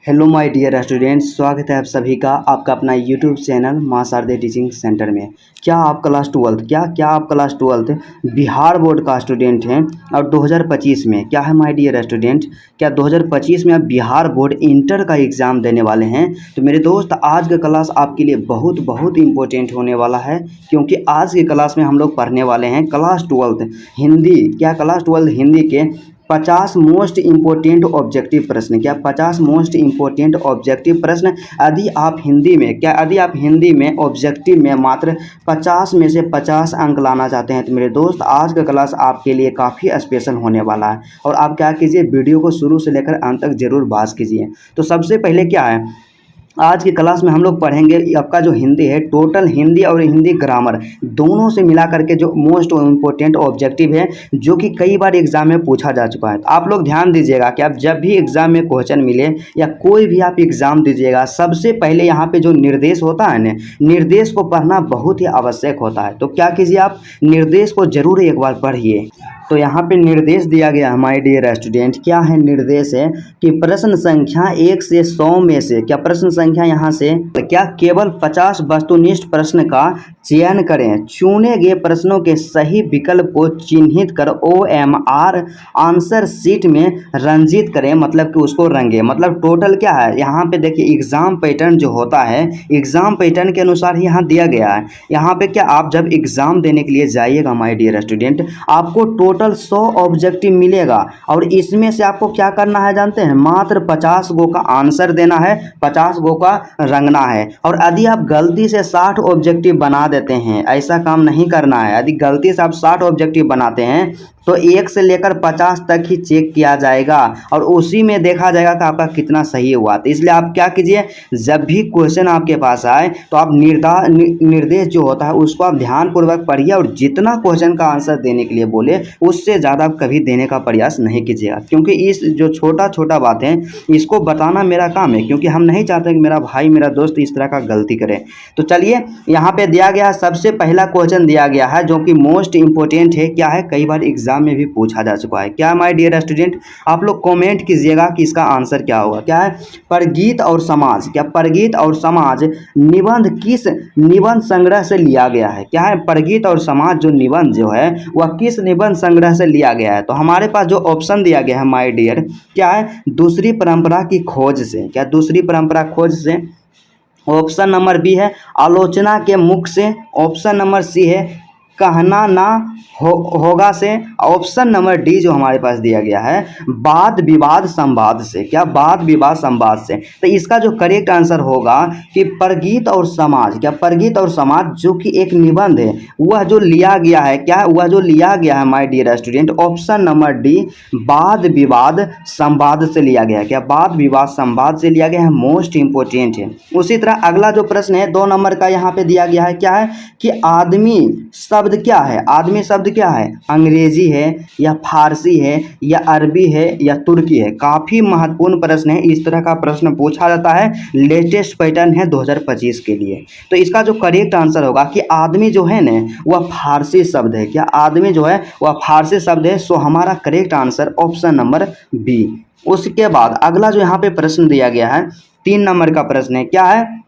Hello my dear students, स्वागत है आप सभी का आपका अपना यूट्यूब चैनल मां शारदे टीचिंग सेंटर में। क्या आप क्लास ट्वेल्थ बिहार बोर्ड का स्टूडेंट हैं और 2025 में क्या है माय डियर स्टूडेंट, क्या 2025 में आप बिहार बोर्ड इंटर का एग्ज़ाम देने वाले हैं? तो मेरे दोस्त, आज का क्लास आपके लिए बहुत बहुत इंपॉर्टेंट होने वाला है, क्योंकि आज की क्लास में हम लोग पढ़ने वाले हैं क्लास ट्वेल्थ हिंदी। क्या क्लास ट्वेल्थ हिंदी के 50 मोस्ट इम्पोर्टेंट ऑब्जेक्टिव प्रश्न, क्या 50 मोस्ट इम्पोर्टेंट ऑब्जेक्टिव प्रश्न यदि आप हिंदी में ऑब्जेक्टिव में मात्र 50 में से 50 अंक लाना चाहते हैं तो मेरे दोस्त, आज का क्लास आपके लिए काफ़ी स्पेशल होने वाला है। और आप क्या कीजिए, वीडियो को शुरू से लेकर अंत तक जरूर वॉच कीजिए। तो सबसे पहले क्या है, आज की क्लास में हम लोग पढ़ेंगे आपका जो हिंदी है, टोटल हिंदी और हिंदी ग्रामर दोनों से मिला करके जो मोस्ट इम्पोर्टेंट ऑब्जेक्टिव है, जो कि कई बार एग्जाम में पूछा जा चुका है। तो आप लोग ध्यान दीजिएगा कि आप जब भी एग्जाम में क्वेश्चन मिले या कोई भी आप एग्जाम दीजिएगा, सबसे पहले यहाँ पे जो निर्देश होता है ना, निर्देश को पढ़ना बहुत ही आवश्यक होता है। तो क्या कीजिए, आप निर्देश को जरूर एक बार पढ़िए। तो यहाँ पे निर्देश दिया गया हमारे डियर स्टूडेंट, क्या है निर्देश है कि प्रश्न संख्या 1 से 100 में से, क्या प्रश्न संख्या यहाँ से क्या केवल 50 वस्तुनिष्ठ प्रश्न का चयन करें। चुने गए प्रश्नों के सही विकल्प को चिन्हित कर OMR आंसर शीट में रंजित करें, मतलब कि उसको रंगे। मतलब टोटल क्या है यहाँ पे देखिए, एग्जाम पैटर्न जो होता है, एग्जाम पैटर्न के अनुसार ही यहाँ दिया गया है। यहाँ पे क्या, आप जब एग्जाम देने के लिए जाइएगा माय डियर स्टूडेंट, आपको टोटल 100 ऑब्जेक्टिव मिलेगा और इसमें से आपको क्या करना है जानते हैं, मात्र 50 गो का आंसर देना है, 50 गो का रंगना है। और यदि आप गलती से 60 ऑब्जेक्टिव बना देते हैं, ऐसा काम नहीं करना है। यदि गलती से आप 60 ऑब्जेक्टिव बनाते हैं तो 1 से लेकर 50 तक ही चेक किया जाएगा और उसी में देखा जाएगा कि आपका कितना सही हुआ। तो इसलिए आप क्या कीजिए, जब भी क्वेश्चन आपके पास आए तो आप निर्देश जो होता है उसको आप ध्यानपूर्वक पढ़िए और जितना क्वेश्चन का आंसर देने के लिए बोले उससे ज़्यादा आप कभी देने का प्रयास नहीं कीजिएगा, क्योंकि इस जो छोटा छोटा बात है इसको बताना मेरा काम है, क्योंकि हम नहीं चाहते कि मेरा भाई मेरा दोस्त इस तरह का गलती करे। तो चलिए, यहाँ पे दिया गया सबसे पहला क्वेश्चन दिया गया है जो कि मोस्ट इंपोर्टेंट है। क्या है, कई बार एग्जाम में भी पूछा जा चुका है। क्या माय डियर स्टूडेंट, आप लोग कमेंट कीजिएगा कि इसका आंसर क्या होगा। क्या है, परगीत और समाज, क्या परगीत और समाज निबंध किस निबंध संग्रह से लिया गया है। क्या है, परगीत और समाज जो निबंध जो है वह किस निबंध संग्रह से लिया गया है। तो हमारे पास जो ऑप्शन दिया गया है माय डियर, क्या है, दूसरी परंपरा की खोज से। क्या दूसरी परंपरा खोज से। ऑप्शन नंबर बी है आलोचना के मुख से। ऑप्शन नंबर सी है कहना ना होगा से। ऑप्शन नंबर डी जो हमारे पास दिया गया है वाद विवाद संवाद से। क्या, वाद विवाद संवाद से। तो इसका जो करेक्ट आंसर होगा कि परगीत और समाज। क्या, परगीत और समाज जो कि एक निबंध है, वह जो लिया गया है, क्या वह जो लिया गया है my dear student, option number D वाद विवाद संवाद से लिया गया है। क्या, वाद विवाद संवाद से लिया गया है, मोस्ट इंपोर्टेंट है। उसी तरह अगला जो प्रश्न है 2 नंबर का, यहाँ पे दिया गया है क्या है कि आदमी शब्द क्या है। आदमी शब्द क्या है, अंग्रेजी है या फारसी है या अरबी है या तुर्की है। काफ़ी महत्वपूर्ण प्रश्न है, इस तरह का प्रश्न पूछा जाता है, लेटेस्ट पैटर्न है 2025 के लिए। तो इसका जो करेक्ट आंसर होगा कि आदमी जो है ना वह फारसी शब्द है। क्या, आदमी जो है वह फारसी शब्द है। सो हमारा correct answer option number B. उसके बाद अगला जो यहाँ पे प्रश्न दिया गया है 3 नंबर का प्रश्न है, क्या है,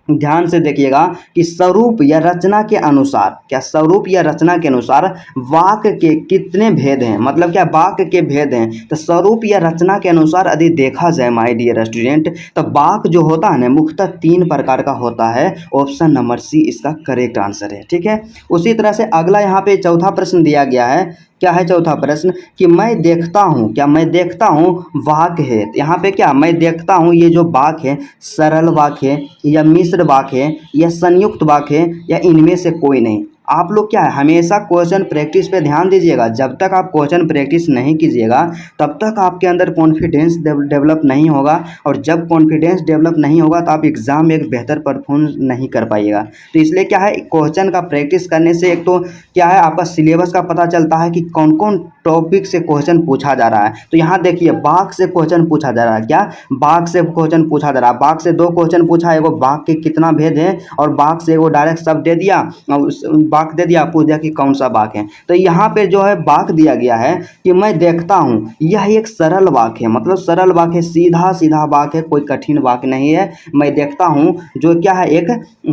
ध्यान से देखिएगा कि स्वरूप या रचना के अनुसार। क्या, स्वरूप या रचना के अनुसार वाक्य के कितने भेद हैं। मतलब क्या, वाक्य के भेद हैं। तो स्वरूप या रचना के अनुसार यदि देखा जाए माय डियर स्टूडेंट, तो वाक्य जो होता है ना मुख्यतः 3 प्रकार का होता है। ऑप्शन नंबर सी इसका करेक्ट आंसर है। ठीक है। उसी तरह से अगला यहाँ पे चौथा प्रश्न दिया गया है। क्या है चौथा प्रश्न कि मैं देखता हूँ। क्या, मैं देखता हूँ वाक्य है। यहाँ पे क्या, मैं देखता हूँ ये जो वाक्य है सरल वाक्य है या मिश्र वाक्य है या संयुक्त वाक्य है या इनमें से कोई नहीं। आप लोग क्या है, हमेशा क्वेश्चन प्रैक्टिस पे ध्यान दीजिएगा। जब तक आप क्वेश्चन प्रैक्टिस नहीं कीजिएगा तब तक आपके अंदर कॉन्फिडेंस डेवलप नहीं होगा, और जब कॉन्फिडेंस डेवलप नहीं होगा तो आप एग्जाम में एक बेहतर परफॉर्मेंस नहीं कर पाइएगा। तो इसलिए क्या है, क्वेश्चन का प्रैक्टिस करने से एक तो क्या है, आपका सिलेबस का पता चलता है कि कौन कौन टॉपिक से क्वेश्चन पूछा जा रहा है। तो यहाँ देखिए बाघ से क्वेश्चन पूछा जा रहा है। क्या बाघ से क्वेश्चन पूछा जा रहा है। बाघ से दो क्वेश्चन पूछा, एगो बाघ के कितना भेद है और बाघ से एगो डायरेक्ट शब्द दे दिया, बाघ दे दिया, पूछ दिया कि कौन सा बाघ है। तो यहाँ पे जो है बाघ दिया गया है कि मैं देखता हूँ, यह एक सरल वाक्य है, मतलब सरल वाक्य, सीधा सीधा वाक्य है, कोई कठिन वाक्य नहीं है। मैं देखता हूँ जो क्या है एक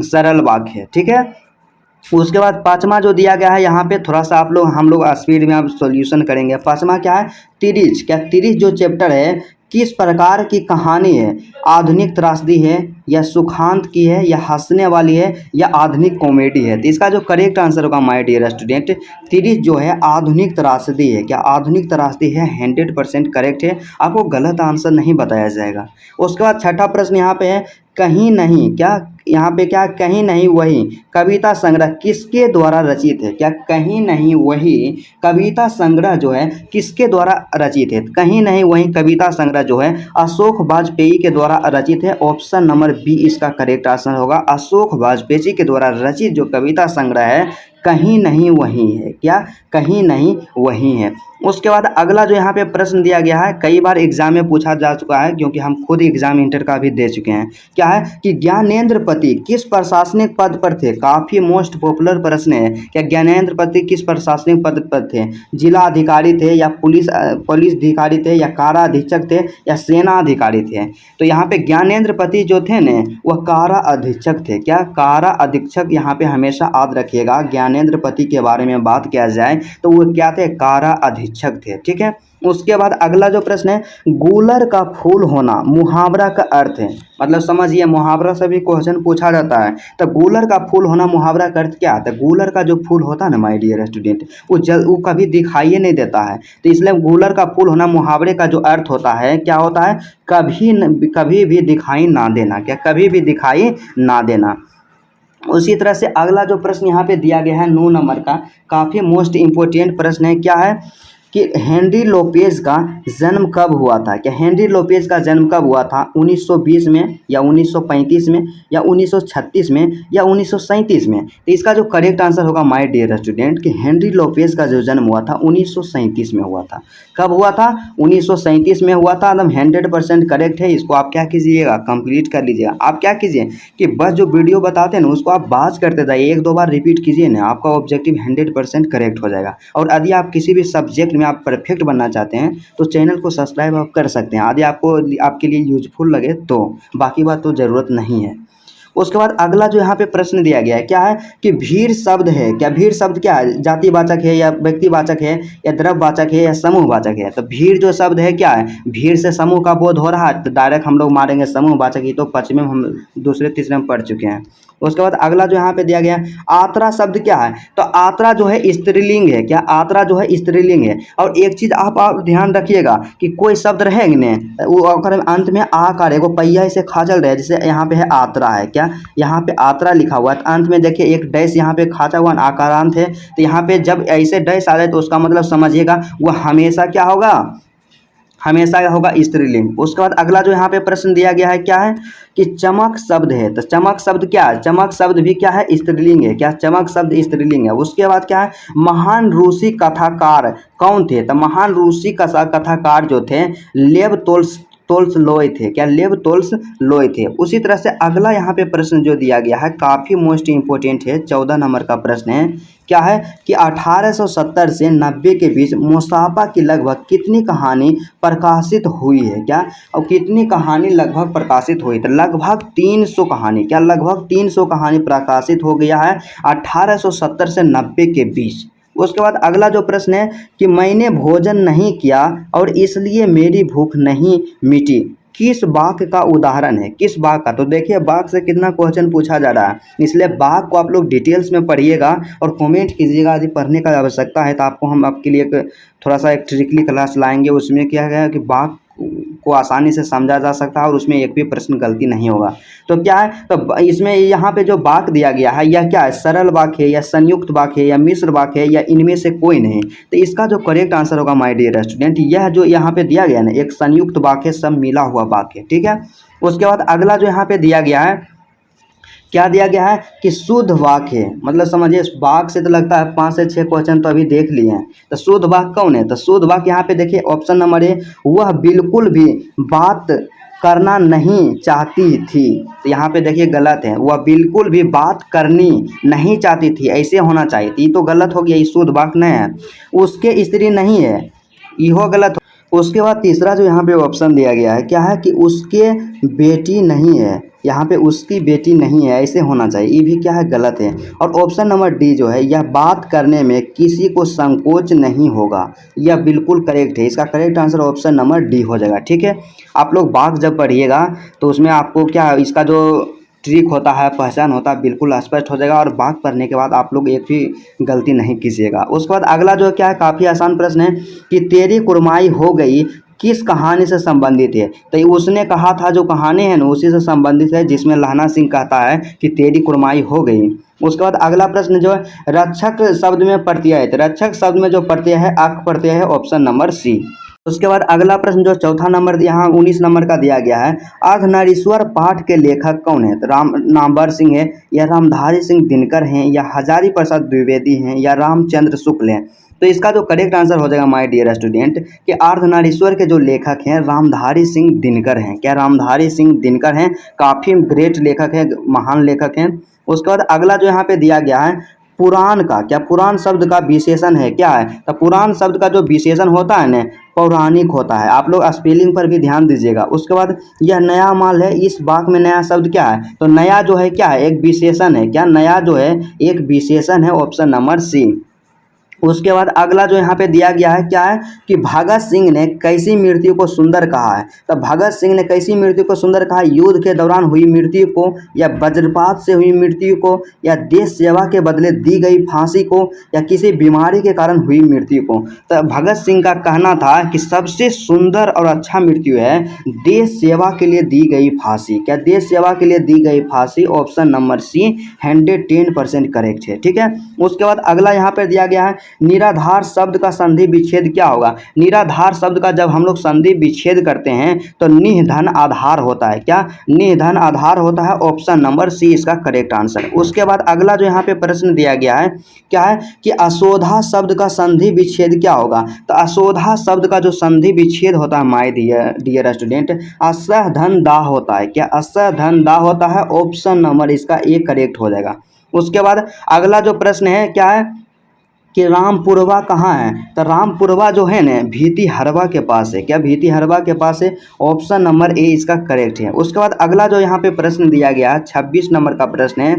सरल वाक्य है। ठीक है। उसके बाद पांचवा जो दिया गया है यहाँ पे थोड़ा सा हम लोग स्पीड में अब सॉल्यूशन करेंगे। पांचवा क्या है, तिरिच। क्या तिरिच जो चैप्टर है किस प्रकार की कहानी है, आधुनिक त्रासदी है या सुखांत की है या हंसने वाली है या आधुनिक कॉमेडी है। तो इसका जो करेक्ट आंसर होगा माय डियर स्टूडेंट, तिरिच जो है आधुनिक त्रासदी है। क्या आधुनिक त्रासदी है, 100% करेक्ट है, आपको गलत आंसर नहीं बताया जाएगा। उसके बाद छठा प्रश्न यहाँ पे है, कहीं नहीं, क्या यहाँ पे क्या, कहीं नहीं वही कविता संग्रह किसके द्वारा रचित है। क्या कहीं नहीं वही कविता संग्रह जो है किसके द्वारा रचित है। कहीं नहीं वही कविता संग्रह जो है अशोक वाजपेयी के द्वारा रचित है। ऑप्शन नंबर बी इसका करेक्ट आंसर होगा। अशोक वाजपेयी के द्वारा रचित जो कविता संग्रह है कहीं नहीं वही है। क्या कहीं नहीं वही है। उसके बाद अगला जो यहाँ पे प्रश्न दिया गया है, कई बार एग्जाम में पूछा जा चुका है क्योंकि हम खुद एग्जाम इंटर का भी दे चुके हैं। क्या है कि ज्ञानेंद्र पति किस प्रशासनिक पद पर थे। काफ़ी मोस्ट पॉपुलर प्रश्न है। क्या ज्ञानेंद्र पति किस प्रशासनिक पद पर थे, जिला अधिकारी थे या पुलिस अधिकारी थे या कारा अधीक्षक थे या सेना अधिकारी थे। तो यहाँ पे ज्ञानेंद्र पति जो थे न वह कारा अधीक्षक थे। क्या कारा अधीक्षक, यहाँ पे हमेशा याद रखिएगा ज्ञानेंद्र पति के बारे में बात किया जाए तो वो क्या थे, कारा अधीक्षक थे। ठीक है। उसके बाद अगला जो प्रश्न है, गूलर का फूल होना मुहावरा का अर्थ है। मतलब समझिए मुहावरा से भी क्वेश्चन पूछा जाता है। तो गूलर का फूल होना मुहावरा का अर्थ क्या आता है। गूलर का जो फूल होता है ना माय डियर स्टूडेंट, वो कभी दिखाई नहीं देता है। तो इसलिए गूलर का फूल होना मुहावरे का जो अर्थ होता है क्या होता है, कभी भी दिखाई ना देना। क्या कभी भी दिखाई ना देना। उसी तरह से अगला जो प्रश्न यहाँ पे दिया गया है 9 नंबर का, काफ़ी मोस्ट इम्पोर्टेंट प्रश्न है। क्या है कि हेनरी लोपेज का जन्म कब हुआ था। क्या हेनरी लोपेज का जन्म कब हुआ था, 1920 में या 1935 में या 1936 में या 1937 में। तो इसका जो करेक्ट आंसर होगा माय डियर स्टूडेंट कि हेनरी लोपेज का जो जन्म हुआ था 1937 में हुआ था। कब हुआ था, 1937 में हुआ था। एकदम 100% करेक्ट है। इसको आप क्या कीजिएगा, कंप्लीट कर लीजिएगा। आप क्या कीजिए कि बस जो वीडियो बताते हैं ना उसको आप बात करते जाइए, 1-2 बार रिपीट कीजिए ना, आपका ऑब्जेक्टिव 100% करेक्ट हो जाएगा। और यदि आप किसी भी सब्जेक्ट में आप परफेक्ट बनना चाहते हैं तो चैनल को सब्सक्राइब आप कर सकते हैं, यदि आपके लिए यूजफुल लगे तो, बाकी बात तो ज़रूरत नहीं है। उसके बाद अगला जो यहाँ पे प्रश्न दिया गया है क्या है कि भीड़ शब्द है। क्या भीड़ शब्द क्या है, जातिवाचक है या व्यक्तिवाचक है या द्रव्यवाचक है या समूहवाचक है। तो भीड़ जो शब्द है क्या है, भीड़ से समूह का बोध हो रहा है तो डायरेक्ट हम लोग मारेंगे समूहवाचक ही। तो 5 में हम दूसरे तीसरे में पढ़ चुके हैं। उसके बाद अगला जो यहाँ पे दिया गया है, आत्रा शब्द क्या है। तो आत्रा जो है स्त्रीलिंग है। क्या आत्रा जो है स्त्रीलिंग है। और एक चीज़ आप ध्यान रखिएगा कि कोई शब्द रहेंगे ने वो अगर अंत में आकार है, वो पहिया से खाचल रहे, जैसे यहाँ पे है आत्रा है। क्या यहाँ पे आत्रा लिखा हुआ है तो अंत में देखिए एक डैश यहाँ पे खाचा हुआ आकारांत है। तो यहाँ पे जब ऐसे डैश आ जाए तो उसका मतलब समझिएगा वह हमेशा क्या होगा, हमेशा होगा स्त्रीलिंग। उसके बाद अगला जो यहाँ पे प्रश्न दिया गया है क्या है कि चमक शब्द है। तो चमक शब्द क्या है, चमक शब्द भी क्या है, स्त्रीलिंग है। क्या चमक शब्द स्त्रीलिंग है। उसके बाद क्या है, महान रूसी कथाकार कौन थे। तो महान रूसी कथाकार जो थे लेव तोल्स्टॉय थे। क्या लेव तोल्स्टॉय थे। उसी तरह से अगला यहाँ पे प्रश्न जो दिया गया है काफ़ी मोस्ट इंपोर्टेंट है, 14 नंबर का प्रश्न है। क्या है कि 1870 से 90 के बीच मुसाफा की लगभग कितनी कहानी प्रकाशित हुई है। क्या और कितनी कहानी लगभग प्रकाशित हुई। तो लगभग 300 कहानी। क्या लगभग 300 कहानी प्रकाशित हो गया है 1870 से 90 के बीच। उसके बाद अगला जो प्रश्न है कि मैंने भोजन नहीं किया और इसलिए मेरी भूख नहीं मिटी, किस वाक्य का उदाहरण है, किस वाक्य का। तो देखिए वाक्य से कितना क्वेश्चन पूछा जा रहा है, इसलिए वाक्य को आप लोग डिटेल्स में पढ़िएगा और कमेंट कीजिएगा। यदि पढ़ने का आवश्यकता है तो आपको हम आपके लिए थोड़ा सा एक ट्रिकली क्लास लाएंगे। उसमें क्या है कि वाक्य को आसानी से समझा जा सकता है और उसमें एक भी प्रश्न गलती नहीं होगा। तो क्या है, तो इसमें यहाँ पे जो वाक्य दिया गया है यह क्या है, सरल वाक्य है या संयुक्त वाक्य है या मिश्र वाक्य है या इनमें से कोई नहीं। तो इसका जो करेक्ट आंसर होगा माय डियर स्टूडेंट, यह जो यहाँ पे दिया गया ना एक संयुक्त वाक्य, सब मिला हुआ वाक्य। ठीक है। उसके बाद अगला जो यहाँ पे दिया गया है क्या दिया गया है कि शुद्ध वाक्य है, मतलब समझिए वाक्य से तो लगता है 5 से 6 क्वेश्चन तो अभी देख लिए हैं। तो शुद्ध वाक्य कौन है? तो शुद्ध वाक्य यहाँ पे देखिए ऑप्शन नंबर ए, वह बिल्कुल भी बात करना नहीं चाहती थी। तो यहाँ पे देखिए गलत है, वह बिल्कुल भी बात करनी नहीं चाहती थी, ऐसे होना चाहिए। ये तो गलत हो गया, ये शुद्ध वाक्य नहीं है। उसके स्त्री नहीं है, यह गलत। उसके बाद तीसरा जो यहाँ पे ऑप्शन दिया गया है क्या है कि उसके बेटी नहीं है, यहाँ पे उसकी बेटी नहीं है, ऐसे होना चाहिए, ये भी क्या है गलत है। और ऑप्शन नंबर डी जो है, यह बात करने में किसी को संकोच नहीं होगा, यह बिल्कुल करेक्ट है। इसका correct answer option number D हो जाएगा। ठीक है, आप लोग वाक्य जब पढ़िएगा तो उसमें आपको क्या इसका जो ट्रिक होता है, पहचान होता है, बिल्कुल स्पष्ट हो जाएगा। और वाक्य पढ़ने के बाद आप लोग एक भी गलती नहीं कीजिएगा। उसके बाद अगला जो क्या है, काफ़ी आसान प्रश्न है कि तेरी कुरमाई हो गई किस कहानी से संबंधित है? तो उसने कहा था जो कहानी है ना उसी से संबंधित है, जिसमें लहना सिंह कहता है कि तेरी कुरमाई हो गई। उसके बाद अगला प्रश्न जो है, रक्षक शब्द में प्रत्यय है, तो रक्षक शब्द में जो प्रत्यय है अक प्रत्यय है, ऑप्शन नंबर सी। उसके बाद अगला प्रश्न जो चौथा नंबर यहाँ 19 नंबर का दिया गया है, अर्धनारीश्वर पाठ के लेखक कौन है? तो नामवर सिंह है, या रामधारी सिंह दिनकर हैं, या हजारी प्रसाद द्विवेदी हैं, या रामचंद्र शुक्ल हैं। तो इसका जो करेक्ट आंसर हो जाएगा माय डियर स्टूडेंट कि अर्धनारीश्वर के जो लेखक हैं रामधारी सिंह दिनकर हैं। क्या रामधारी सिंह दिनकर हैं? काफ़ी ग्रेट लेखक हैं, महान लेखक हैं। उसके बाद अगला जो यहाँ पे दिया गया है, पुराण का, क्या पुराण शब्द का विशेषण है क्या है? तो पुराण शब्द का जो विशेषण होता है ना पौराणिक होता है। आप लोग स्पेलिंग पर भी ध्यान दीजिएगा। उसके बाद यह नया माल है, इस वाक्य में नया शब्द क्या है? तो नया जो है क्या है, एक विशेषण है। क्या नया जो है एक विशेषण है, ऑप्शन नंबर सी। उसके बाद अगला जो यहाँ पे दिया गया है क्या है कि भगत सिंह ने कैसी मृत्यु को सुंदर कहा है? तो भगत सिंह ने कैसी मृत्यु को सुंदर कहा? युद्ध के दौरान हुई मृत्यु को, या वज्रपात से हुई मृत्यु को, या देश सेवा के बदले दी गई फांसी को, या किसी बीमारी के कारण हुई मृत्यु को। तो भगत सिंह का कहना था कि सबसे सुंदर और अच्छा मृत्यु है देश सेवा के लिए दी गई फांसी। क्या देश सेवा के लिए दी गई फांसी, ऑप्शन नंबर सी 110% करेक्ट है। ठीक है, उसके बाद अगला यहाँ पर दिया गया है, निराधार शब्द का संधि विच्छेद क्या होगा? निराधार शब्द का जब हम लोग संधि विच्छेद करते हैं तो निह धन आधार होता है। क्या निह धन आधार होता है, ऑप्शन नंबर सी इसका करेक्ट आंसर। उसके बाद अगला जो यहाँ पे प्रश्न दिया गया है क्या है कि अशोधा शब्द का संधि विच्छेद क्या होगा? तो अशोधा शब्द का जो संधि विच्छेद होता है माय डियर स्टूडेंट, असह धन दाह होता है। क्या असह धन दाह होता है, ऑप्शन नंबर इसका ए करेक्ट हो जाएगा। उसके बाद अगला जो प्रश्न है क्या है कि रामपुरवा कहाँ है? तो रामपुरवा जो है ना भीती हरवा के पास है। क्या भीती हरवा के पास है, ऑप्शन नंबर ए इसका करेक्ट है। उसके बाद अगला जो यहाँ पे प्रश्न दिया गया है 26 नंबर का प्रश्न है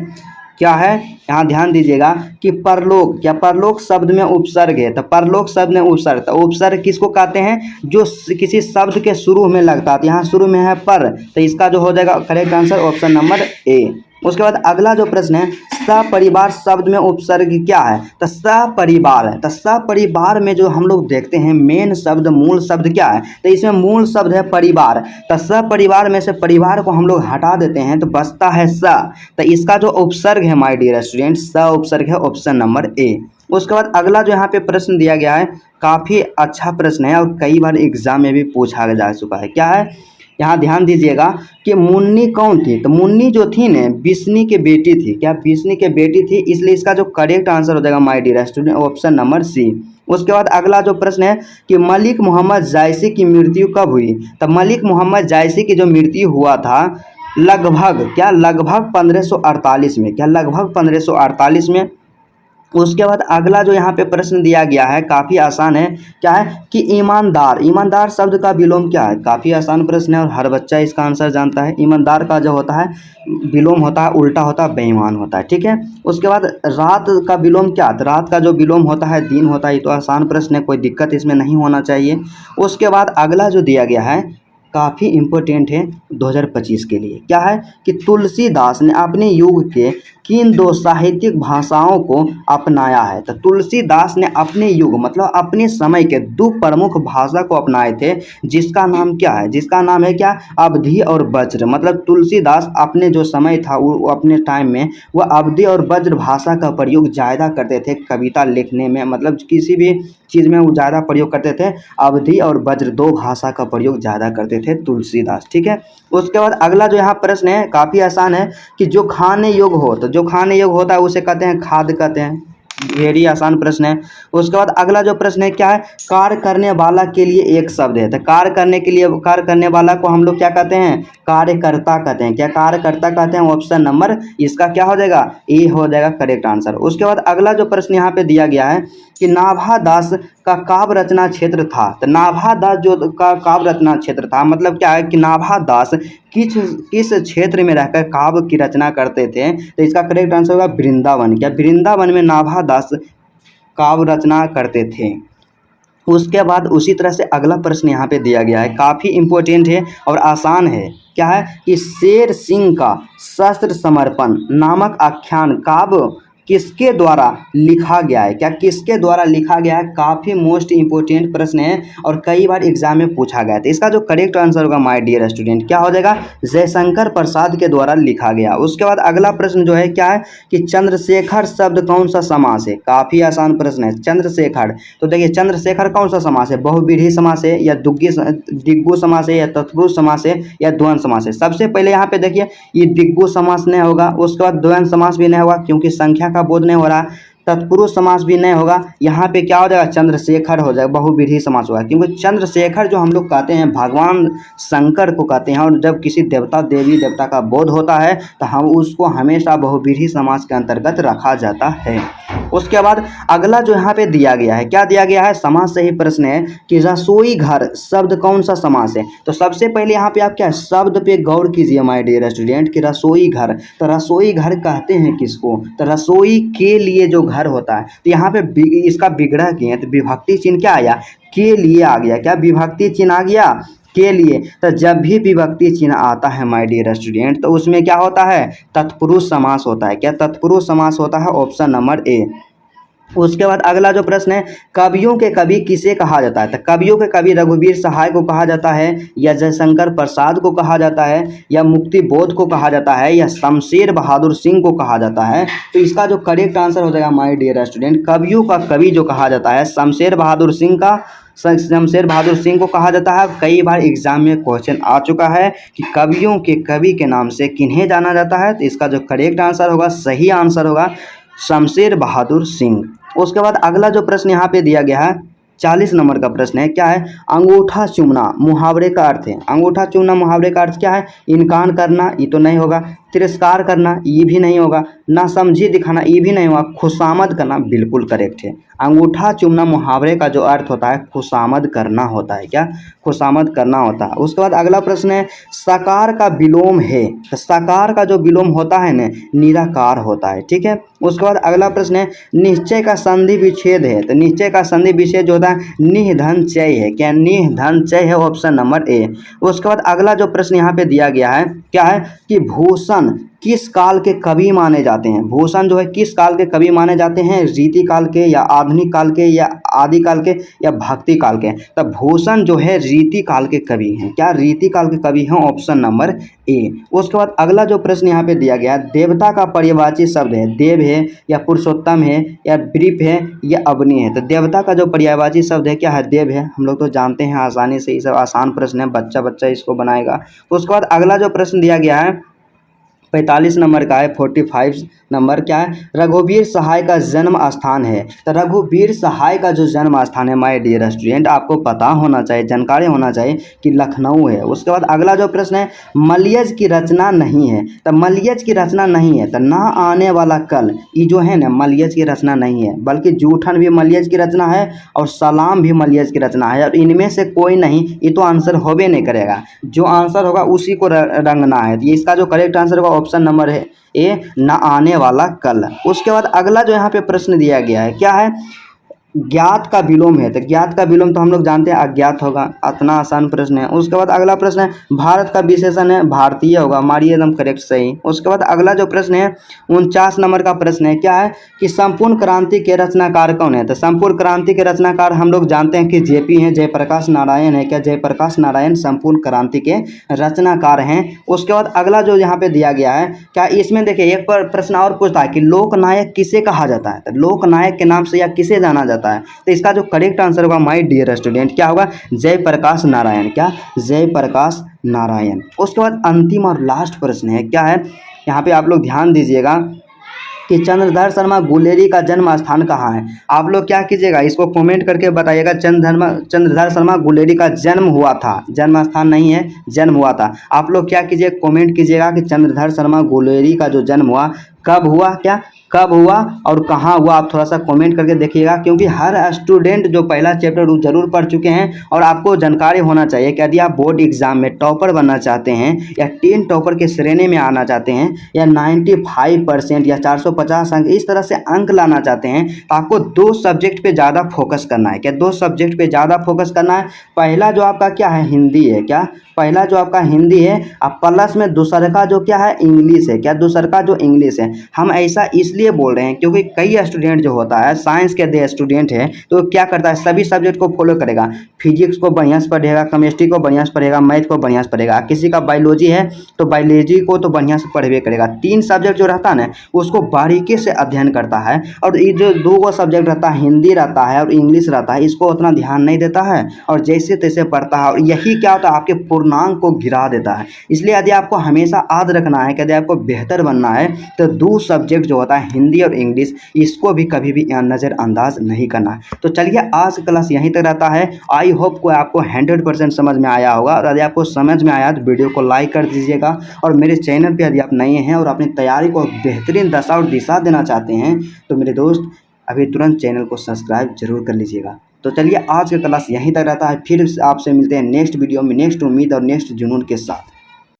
क्या है, यहाँ ध्यान दीजिएगा कि परलोक, क्या परलोक शब्द में उपसर्ग है? तो परलोक शब्द में उपसर्ग, तो उपसर्ग किसको कहते हैं? जो किसी शब्द के शुरू में लगता है। तो यहाँ शुरू में है पर, तो इसका जो हो जाएगा correct answer option number A. उसके बाद अगला जो प्रश्न है, सपरिवार शब्द में उपसर्ग क्या है? तो सपरिवार है। तो सपरिवार में जो हम लोग देखते हैं मेन शब्द, मूल शब्द क्या है? तो इसमें मूल शब्द है परिवार। तो सपरिवार में से परिवार को हम लोग हटा देते हैं तो बचता है स। तो इसका जो उपसर्ग है माय डियर स्टूडेंट, स उपसर्ग है, ऑप्शन नंबर ए। उसके बाद अगला जो यहाँ पे प्रश्न दिया गया है काफ़ी अच्छा प्रश्न है और कई बार एग्जाम में भी पूछा जा चुका है। क्या है, यहाँ ध्यान दीजिएगा कि मुन्नी कौन थी? तो मुन्नी जो थी ने बिस्नी के बेटी थी। क्या बिस्नी के बेटी थी? इसलिए इसका जो करेक्ट आंसर हो जाएगा my dear student, option number C. उसके बाद अगला जो प्रश्न है कि मलिक मोहम्मद जायसी की मृत्यु कब हुई? तो मलिक मोहम्मद जायसी की जो मृत्यु हुआ था लगभग, क्या लगभग 1548 में। क्या लगभग 1548 में। उसके बाद अगला जो यहाँ पे प्रश्न दिया गया है काफ़ी आसान है। क्या है कि ईमानदार, ईमानदार शब्द का विलोम क्या है? काफ़ी आसान प्रश्न है और हर बच्चा इसका आंसर जानता है। ईमानदार का जो होता है विलोम होता है उल्टा होता है, बेईमान होता है। ठीक है, उसके बाद रात का विलोम क्या? तो रात का जो विलोम होता है दिन होता है। ये तो आसान प्रश्न है, कोई दिक्कत इसमें नहीं होना चाहिए। उसके बाद अगला जो दिया गया है काफ़ी इम्पोर्टेंट है 2025 के लिए। क्या है कि तुलसीदास ने अपने युग के किन दो साहित्यिक भाषाओं को अपनाया है? तो तुलसीदास ने अपने युग मतलब अपने समय के दो प्रमुख भाषा को अपनाए थे, जिसका नाम क्या है? जिसका नाम है क्या? अवधी और वज्र। मतलब तुलसीदास अपने जो समय था वो अपने टाइम में वह अवधी और वज्र भाषा का प्रयोग ज़्यादा करते थे कविता लिखने में, मतलब किसी भी चीज़ में वो ज़्यादा प्रयोग करते थे। अवधी और वज्र दो भाषा का प्रयोग ज़्यादा करते थे तुलसीदास। ठीक है, उसके बाद अगला जो यहाँ प्रश्न है काफ़ी आसान है कि जो खाने योग्य हो, तो जो खाने योग्य होता है उसे कहते हैं खाद्य कहते हैं। वेरी आसान प्रश्न है। उसके बाद अगला जो प्रश्न है क्या है, कार्य करने वाला के लिए एक शब्द है, तो कार्य करने के लिए, कार्य करने वाला को हम लोग क्या कहते हैं, कार्यकर्ता कहते हैं। क्या कार्यकर्ता कहते हैं? ऑप्शन नंबर इसका क्या हो जाएगा, ए हो जाएगा करेक्ट आंसर। उसके बाद अगला जो प्रश्न यहाँ पे दिया गया है कि नाभा दास का काव्य रचना क्षेत्र था, तो नाभा दास जो का काव्य रचना क्षेत्र था मतलब क्या है कि नाभा दास किस क्षेत्र में रहकर काव्य की रचना करते थे, तो इसका करेक्ट आंसर होगा वृंदावन। क्या वृंदावन में नाभा दास काव्य रचना करते थे। उसके बाद उसी तरह से अगला प्रश्न यहाँ पे दिया गया है, काफ़ी इम्पोर्टेंट है और आसान है। क्या है कि शेर सिंह का शस्त्र समर्पण नामक आख्यान काव्य किसके द्वारा लिखा गया है? क्या किसके द्वारा लिखा गया है? काफ़ी मोस्ट इंपोर्टेंट प्रश्न है और कई बार एग्जाम में पूछा गया था। इसका जो करेक्ट आंसर होगा माय डियर स्टूडेंट क्या हो जाएगा, जयशंकर प्रसाद के द्वारा लिखा गया। उसके बाद अगला प्रश्न जो है क्या है कि चंद्रशेखर शब्द कौन सा समास है? काफ़ी आसान प्रश्न है। चंद्रशेखर, तो देखिए चंद्रशेखर कौन सा समास है, बहुव्रीहि समास है या दिग्गु समास है या तत्पुरुष समास है या द्वंद्व समास है? सबसे पहले यहाँ पे देखिए ये दिग्गु समास नहीं होगा, उसके बाद द्वंद्व समास भी नहीं होगा क्योंकि संख्या का बोध नहीं हो रहा, तत्पुरुष समास भी नहीं होगा। यहाँ पे क्या हो जाएगा, चंद्रशेखर हो जाएगा, बहुव्रीहि समास होगा क्योंकि चंद्रशेखर जो हम लोग कहते हैं भगवान शंकर को कहते हैं और जब किसी देवता देवी देवता का बोध होता है तो हम उसको हमेशा बहुव्रीहि समास के अंतर्गत रखा जाता है। उसके बाद अगला जो यहाँ पे दिया गया है, क्या दिया गया है, समास से ही प्रश्न है कि रसोई घर शब्द कौन सा समास है? तो सबसे पहले यहाँ पे आप क्या शब्द पे गौर कीजिए माय डियर स्टूडेंट कि रसोई घर, तो रसोई घर कहते हैं किसको, तो रसोई के लिए जो घर होता है, तो यहाँ पे इसका विग्रह किए तो विभक्ति चिन्ह क्या आया, के लिए आ गया। क्या विभक्ति चिन्ह आ गया, के लिए। तो जब भी विभक्ति चिन्ह आता है माय डियर स्टूडेंट तो उसमें क्या होता है, तत्पुरुष समास होता है। क्या तत्पुरुष समास होता है, ऑप्शन नंबर ए। उसके बाद अगला जो प्रश्न है, कवियों के कवि किसे कहा जाता है? तो कवियों के कवि रघुवीर सहाय को कहा जाता है या जयशंकर प्रसाद को कहा जाता है या मुक्ति बोध को कहा जाता है या शमशेर बहादुर सिंह को कहा जाता है? तो इसका जो करेक्ट आंसर हो जाएगा माय डियर स्टूडेंट, कवियों का कवि जो कहा जाता है शमशेर बहादुर सिंह को कहा जाता है। कई बार एग्जाम में क्वेश्चन आ चुका है कि कवियों के कवि के नाम से किन्हें जाना जाता है, तो इसका जो करेक्ट आंसर होगा, सही आंसर होगा शमशेर बहादुर सिंह। उसके बाद अगला जो प्रश्न यहाँ पे दिया गया है 40 नंबर का प्रश्न है, क्या है, अंगूठा चूमना मुहावरे का अर्थ है। अंगूठा चूमना मुहावरे का अर्थ क्या है, इनकार करना, ये तो नहीं होगा, तिरस्कार करना, ये भी नहीं होगा, नासमझी दिखाना, ये भी नहीं होगा, खुशामद करना बिल्कुल करेक्ट है। अंगूठा चूमना मुहावरे का जो अर्थ होता है खुशामद करना होता है। क्या, खुशामद करना होता है। उसके बाद अगला प्रश्न है, साकार का विलोम है, तो साकार का जो विलोम होता है ना निराकार होता है, ठीक है। उसके बाद अगला प्रश्न है, निश्चय का संधि विच्छेद है, तो निश्चय का संधि विच्छेद जो होता है निधन चय है। क्या, निधन चय है, ऑप्शन नंबर ए। उसके बाद अगला जो प्रश्न यहाँ पे दिया गया है क्या है कि भूषण किस काल के कवि माने जाते हैं? भूषण जो है किस काल के कवि माने जाते हैं, रीति काल के या आधुनिक काल के या आदि काल के या भक्ति काल के? तब भूषण जो है रीति काल के कवि हैं। क्या, रीति काल के कवि हैं, ऑप्शन नंबर ए। उसके बाद अगला जो प्रश्न यहाँ पे दिया गया है, देवता का पर्यायवाची शब्द है, देव है या पुरुषोत्तम है या ब्रीफ है या अवनी है? तो देवता का जो पर्यायवाची शब्द है क्या है, देव है। हम लोग तो जानते हैं आसानी से, ये सब आसान प्रश्न है, बच्चा इसको बनाएगा। उसके बाद अगला जो प्रश्न दिया गया है 45 नंबर का है, 45 नंबर क्या है, रघुवीर सहाय का जन्म स्थान है। तो रघुवीर सहाय का जो जन्म स्थान है माय डियर स्टूडेंट आपको पता होना चाहिए, जानकारी होना चाहिए कि लखनऊ है। उसके बाद अगला जो प्रश्न है, मलयज की रचना नहीं है, तो मलयज की रचना नहीं है तो ना आने वाला कल, ये जो है ना मलयज की रचना नहीं है, बल्कि जूठन भी मलयज की रचना है और सलाम भी मलयज की रचना है, और इनमें से कोई नहीं, ये तो आंसर होबे नहीं करेगा, जो आंसर होगा उसी को रंगना है। ये इसका जो करेक्ट आंसर होगा ऑप्शन नंबर है ए, ना आने वाला कल। उसके बाद अगला जो यहाँ पे प्रश्न दिया गया है क्या है, ज्ञात का विलोम है, तो ज्ञात का विलोम तो हम लोग जानते हैं अज्ञात होगा, इतना आसान प्रश्न है। उसके बाद अगला प्रश्न है, भारत का विशेषण है, भारतीय होगा, मारिए एकदम करेक्ट सही। उसके बाद अगला जो प्रश्न है 49 नंबर का प्रश्न है, क्या है कि संपूर्ण क्रांति के रचनाकार कौन है? तो संपूर्ण क्रांति के रचनाकार हम लोग जानते हैं कि जेपी हैं, जयप्रकाश नारायण है। क्या, जयप्रकाश नारायण संपूर्ण क्रांति के रचनाकार हैं। उसके बाद अगला जो यहाँ पे दिया गया है, क्या इसमें देखिए एक प्रश्न और पूछता है कि लोकनायक किसे कहा जाता है? तो लोकनायक के नाम से या किसे जाना जाता है? जाता है। तो इसका जो करेक्ट आंसर होगा माय डियर स्टूडेंट क्या होगा, जयप्रकाश नारायण। क्या, जयप्रकाश नारायण। उसके बाद अंतिम और लास्ट प्रश्न है, क्या है, यहाँ पे आप लोग ध्यान दीजिएगा कि चंद्रधर शर्मा गुलेरी का जन्म स्थान कहाँ है। आप लोग क्या कीजिएगा, इसको कमेंट करके बताइएगा। चंद्रधर शर्मा गुलेरी का जन्म हुआ था, जन्म स्थान नहीं है, जन्म हुआ था। आप लोग क्या कीजिए, कमेंट कीजिएगा कि चंद्रधर शर्मा गुलेरी का जो जन्म हुआ कब हुआ, क्या कब हुआ और कहाँ हुआ। आप थोड़ा सा कमेंट करके देखिएगा, क्योंकि हर स्टूडेंट जो पहला चैप्टर वो जरूर पढ़ चुके हैं और आपको जानकारी होना चाहिए कि यदि आप बोर्ड एग्जाम में टॉपर बनना चाहते हैं या 10 टॉपर के श्रेणी में आना चाहते हैं या 95% या 450 अंक इस तरह से अंक लाना चाहते हैं, तो आपको 2 सब्जेक्ट पे ज़्यादा फोकस करना है। क्या 2 सब्जेक्ट पे ज़्यादा फोकस करना है। पहला जो आपका क्या है, हिंदी है। क्या, पहला जो आपका हिंदी है, अब प्लस में दूसरा का जो क्या है, इंग्लिश है। क्या, दूसरा का जो इंग्लिश है। हम ऐसा इसलिए बोल रहे हैं क्योंकि कई स्टूडेंट जो होता है साइंस के यदि स्टूडेंट है तो क्या करता है, सभी सब्जेक्ट को फॉलो करेगा। फिजिक्स को बढ़िया से पढ़ेगा, केमिस्ट्री को बढ़िया से पढ़ेगा, मैथ को बढ़िया से पढ़ेगा। किसी का बायोलॉजी है तो बायोलॉजी को तो बढ़िया से पढ़वे करेगा। 3 सब्जेक्ट जो रहता है ना उसको बारीकी से अध्ययन करता है। और ये जो 2 सब्जेक्ट रहता है, हिंदी रहता है और इंग्लिश रहता है, इसको उतना ध्यान नहीं देता है और जैसे तैसे पढ़ता है। और यही क्या होता है, आपके पूर्णांक को गिरा देता है। इसलिए यदि आपको हमेशा याद रखना है कि यदि आपको बेहतर बनना है तो 2 सब्जेक्ट जो होता है हिंदी और इंग्लिश, इसको भी कभी भी नज़रअंदाज नहीं करना है। तो चलिए आज का क्लास यहीं तक रहता है। आई होप को आपको 100% समझ में आया होगा। और यदि आपको समझ में आया तो वीडियो को लाइक कर दीजिएगा। और मेरे चैनल पे यदि आप नए हैं और अपनी तैयारी को बेहतरीन दशा और दिशा देना चाहते हैं तो मेरे दोस्त अभी तुरंत चैनल को सब्सक्राइब जरूर कर लीजिएगा। तो चलिए आज का क्लास यहीं तक रहता है। फिर आपसे मिलते हैं नेक्स्ट वीडियो में, नेक्स्ट उम्मीद और नेक्स्ट जुनून के साथ।